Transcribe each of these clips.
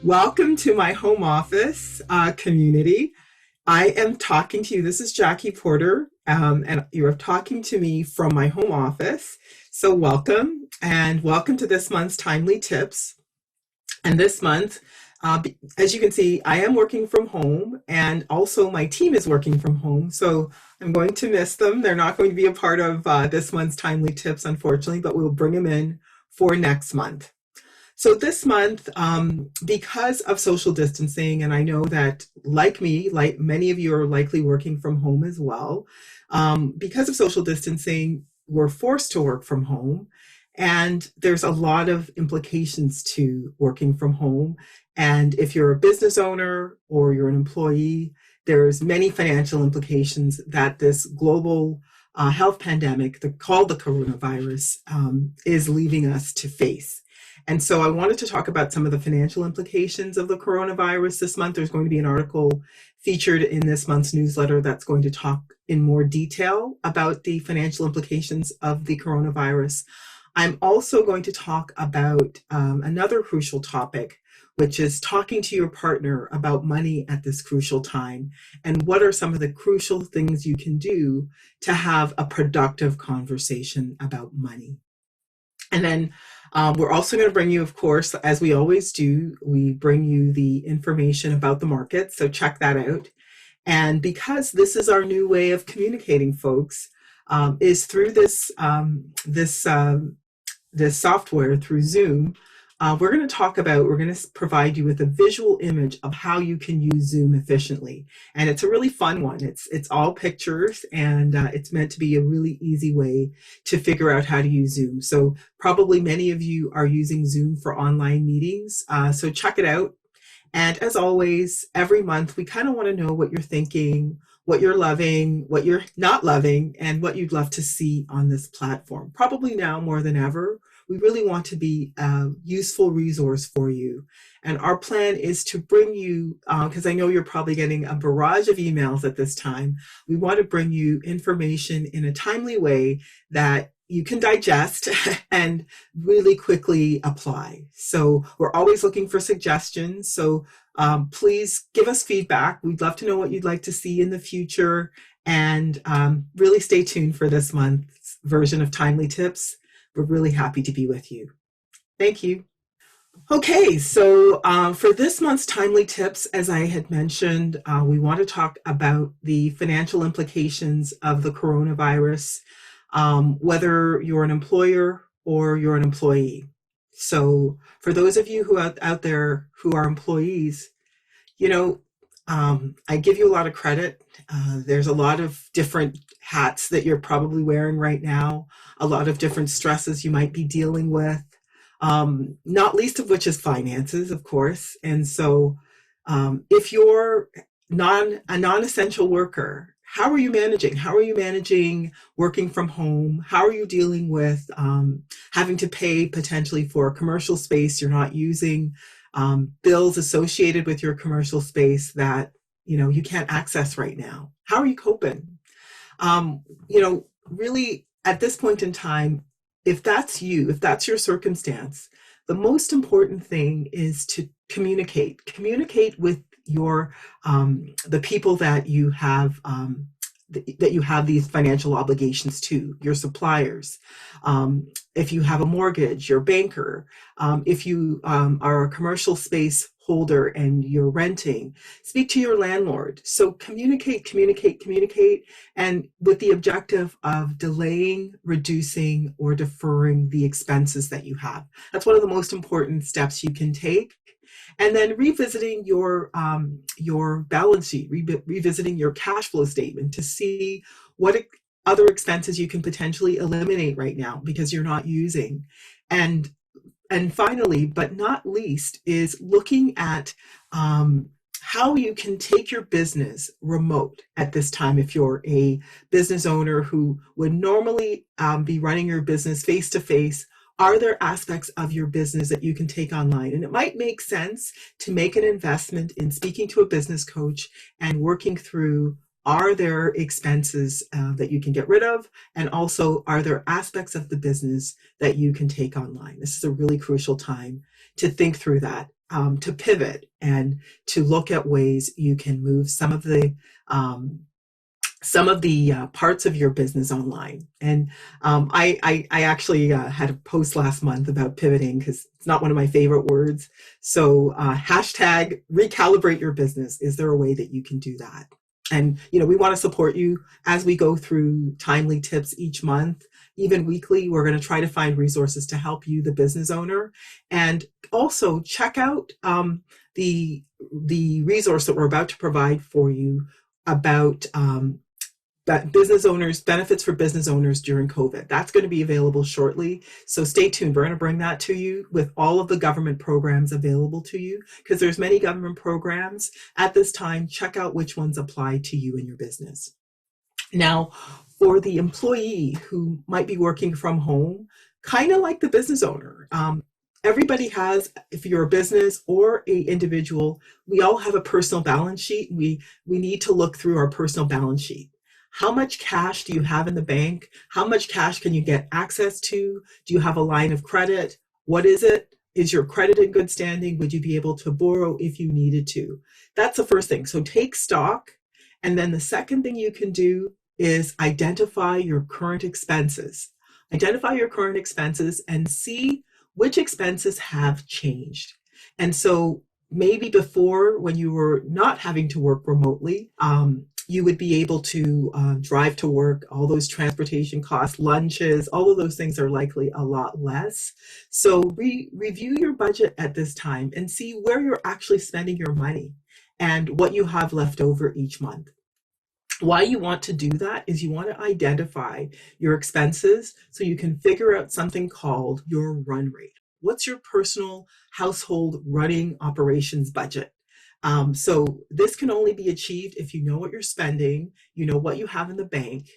Welcome to my home office community. I am talking to you. This is Jackie Porter, and you're talking to me from my home office. So, welcome, and welcome to this month's Timely Tips. And this month, as you can see, I am working from home, and also my team is working from home. So, I'm going to miss them. They're not going to be a part of this month's Timely Tips, unfortunately, but we'll bring them in for next month. So this month, because of social distancing, and I know that like me, like many of you are likely working from home as well, because of social distancing, we're forced to work from home. And there's a lot of implications to working from home. And if you're a business owner or you're an employee, there's many financial implications that this global health pandemic called the coronavirus is leaving us to face. And so I wanted to talk about some of the financial implications of the coronavirus this month. There's going to be an article featured in this month's newsletter that's going to talk in more detail about the financial implications of the coronavirus. I'm also going to talk about another crucial topic, which is talking to your partner about money at this crucial time, and what are some of the crucial things you can do to have a productive conversation about money. And then we're also going to bring you, of course, as we always do, we bring you the information about the market. So check that out. And because this is our new way of communicating, folks, is through this software, through Zoom. We're going to provide you with a visual image of how you can use Zoom efficiently. And it's a really fun one. It's all pictures, and it's meant to be a really easy way to figure out how to use Zoom. So probably many of you are using Zoom for online meetings. So check it out. And as always, every month, we kind of want to know what you're thinking, what you're loving, what you're not loving, and what you'd love to see on this platform. Probably now more than ever, we really want to be a useful resource for you. And our plan is to bring you, because I know you're probably getting a barrage of emails at this time, we want to bring you information in a timely way that you can digest and really quickly apply. So we're always looking for suggestions. So please give us feedback. We'd love to know what you'd like to see in the future. And really stay tuned for this month's version of Timely Tips. We're really happy to be with you. Thank you. Okay, so for this month's Timely Tips, as I had mentioned, we want to talk about the financial implications of the coronavirus, whether you're an employer or you're an employee. So for those of you who out there who are employees, you know, I give you a lot of credit. There's a lot of different hats that you're probably wearing right now, a lot of different stresses you might be dealing with, not least of which is finances, of course. And so if you're a non-essential worker, how are you managing? How are you managing working from home? How are you dealing with having to pay potentially for a commercial space you're not using, bills associated with your commercial space that you can't access right now? How are you coping? Really at this point in time, if that's you, if that's your circumstance, the most important thing is to communicate with your the people that you have these financial obligations to, your suppliers. If you have a mortgage, your banker. If you are a commercial space holder and you're renting, speak to your landlord. So communicate, and with the objective of delaying, reducing, or deferring the expenses that you have. That's one of the most important steps you can take. And then revisiting your balance sheet, revisiting your cash flow statement to see what other expenses you can potentially eliminate right now because you're not using. And finally, but not least, is looking at how you can take your business remote at this time. If you're a business owner who would normally be running your business face to face, are there aspects of your business that you can take online? And it might make sense to make an investment in speaking to a business coach and working through are there expenses that you can get rid of? And also, are there aspects of the business that you can take online? This is a really crucial time to think through that, to pivot and to look at ways you can move um, some of the parts of your business online. And I actually had a post last month about pivoting because it's not one of my favorite words. So hashtag recalibrate your business. Is there a way that you can do that? And, we want to support you as we go through timely tips each month, even weekly. We're going to try to find resources to help you, the business owner. And also check out the resource that we're about to provide for you about benefits for business owners during COVID. That's going to be available shortly. So stay tuned. We're going to bring that to you with all of the government programs available to you, because there's many government programs at this time. Check out which ones apply to you and your business. Now, for the employee who might be working from home, kind of like the business owner, everybody has, if you're a business or a individual, we all have a personal balance sheet. We need to look through our personal balance sheet. How much cash do you have in the bank? How much cash can you get access to? Do you have a line of credit? What is it? Is your credit in good standing? Would you be able to borrow if you needed to? That's the first thing. So take stock. And then the second thing you can do is identify your current expenses. Identify your current expenses and see which expenses have changed. And so maybe before, when you were not having to work remotely, you would be able to drive to work. All those transportation costs, lunches, all of those things are likely a lot less. So review your budget at this time and see where you're actually spending your money and what you have left over each month. Why you want to do that is you want to identify your expenses so you can figure out something called your run rate. What's your personal household running operations budget? So this can only be achieved if you know what you're spending, you know what you have in the bank,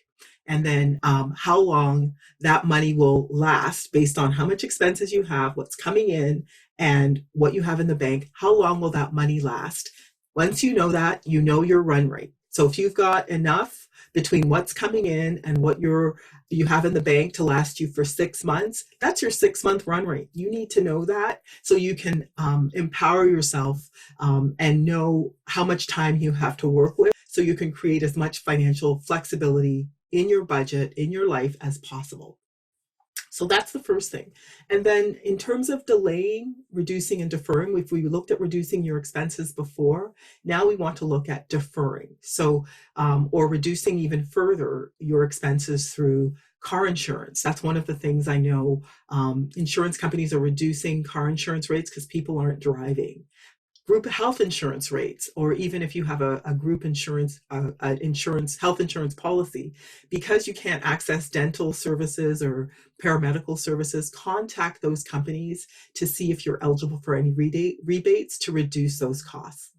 and then how long that money will last based on how much expenses you have, what's coming in, and what you have in the bank. How long will that money last? Once you know that, you know your run rate. So if you've got enough between what's coming in and what you have in the bank to last you for 6 months, that's your 6-month run rate. You need to know that so you can empower yourself and know how much time you have to work with, so you can create as much financial flexibility in your budget, in your life as possible. So that's the first thing. And then in terms of delaying, reducing, and deferring, if we looked at reducing your expenses before, now we want to look at deferring. So, or reducing even further your expenses through car insurance. That's one of the things I know. Insurance companies are reducing car insurance rates because people aren't driving. Group health insurance rates, or even if you have a group insurance, health insurance policy, because you can't access dental services or paramedical services, contact those companies to see if you're eligible for any rebates to reduce those costs.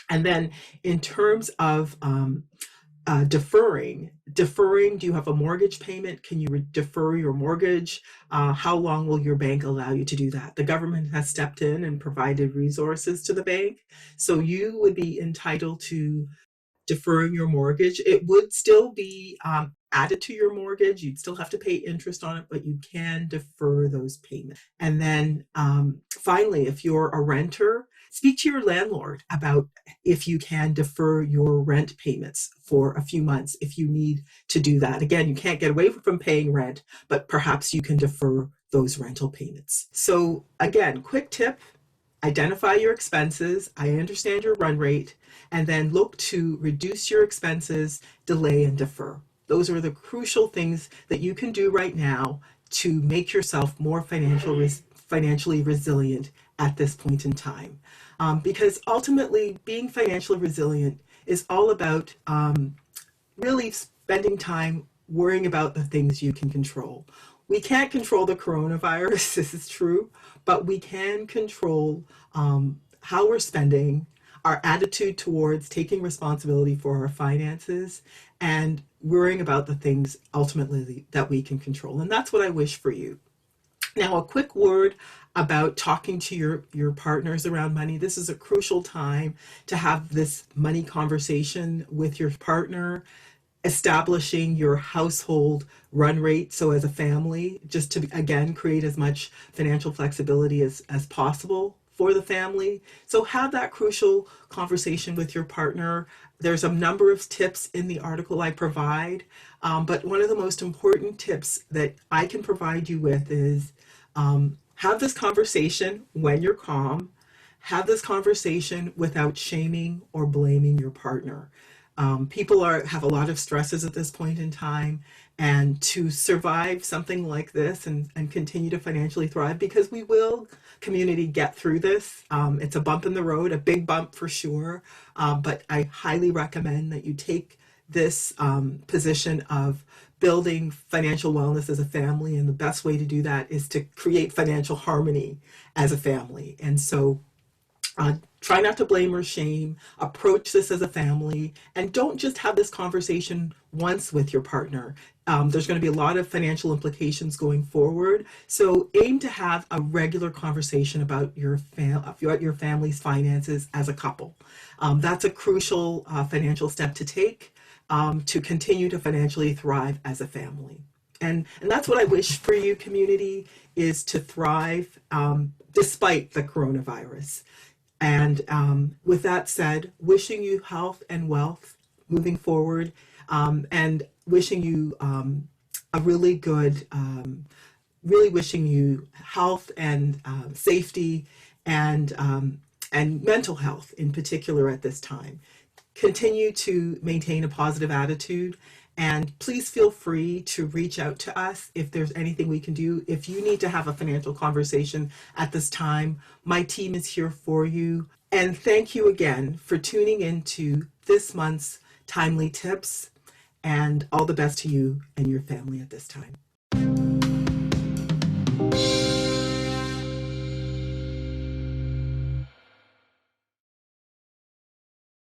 And then in terms of deferring, do you have a mortgage payment? Can you defer your mortgage? How long will your bank allow you to do that? The government has stepped in and provided resources to the bank, so you would be entitled to deferring your mortgage. It would still be added to your mortgage. You'd still have to pay interest on it, but you can defer those payments. And then finally, if you're a renter, speak to your landlord about if you can defer your rent payments for a few months if you need to do that. Again, you can't get away from paying rent, but perhaps you can defer those rental payments. So again, quick tip: identify your expenses, I understand your run rate, and then look to reduce your expenses, delay, and defer. Those are the crucial things that you can do right now to make yourself more financially resilient at this point in time. Because ultimately, being financially resilient is all about really spending time worrying about the things you can control. We can't control the coronavirus, this is true, but we can control how we're spending, our attitude towards taking responsibility for our finances, and worrying about the things ultimately that we can control. And that's what I wish for you. Now, a quick word about talking to your partners around money. This is a crucial time to have this money conversation with your partner, establishing your household run rate. So as a family, just to again create as much financial flexibility as possible for the family. So have that crucial conversation with your partner. There's a number of tips in the article I provide, but one of the most important tips that I can provide you with is have this conversation when you're calm. Have this conversation without shaming or blaming your partner. People have a lot of stresses at this point in time, and to survive something like this and continue to financially thrive, because we will, community, get through this. It's a bump in the road, a big bump for sure, but I highly recommend that you take this position of building financial wellness as a family, and the best way to do that is to create financial harmony as a family. And so try not to blame or shame. Approach this as a family, and don't just have this conversation once with your partner. There's going to be a lot of financial implications going forward. So aim to have a regular conversation about your family's finances as a couple. That's a crucial financial step to take to continue to financially thrive as a family. And that's what I wish for you, community, is to thrive despite the coronavirus. And with that said, wishing you health and wealth moving forward, and wishing you a really good, really wishing you health and safety and mental health in particular at this time. Continue to maintain a positive attitude, and please feel free to reach out to us if there's anything we can do. If you need to have a financial conversation at this time, my team is here for you. And thank you again for tuning into this month's Timely Tips, and all the best to you and your family at this time.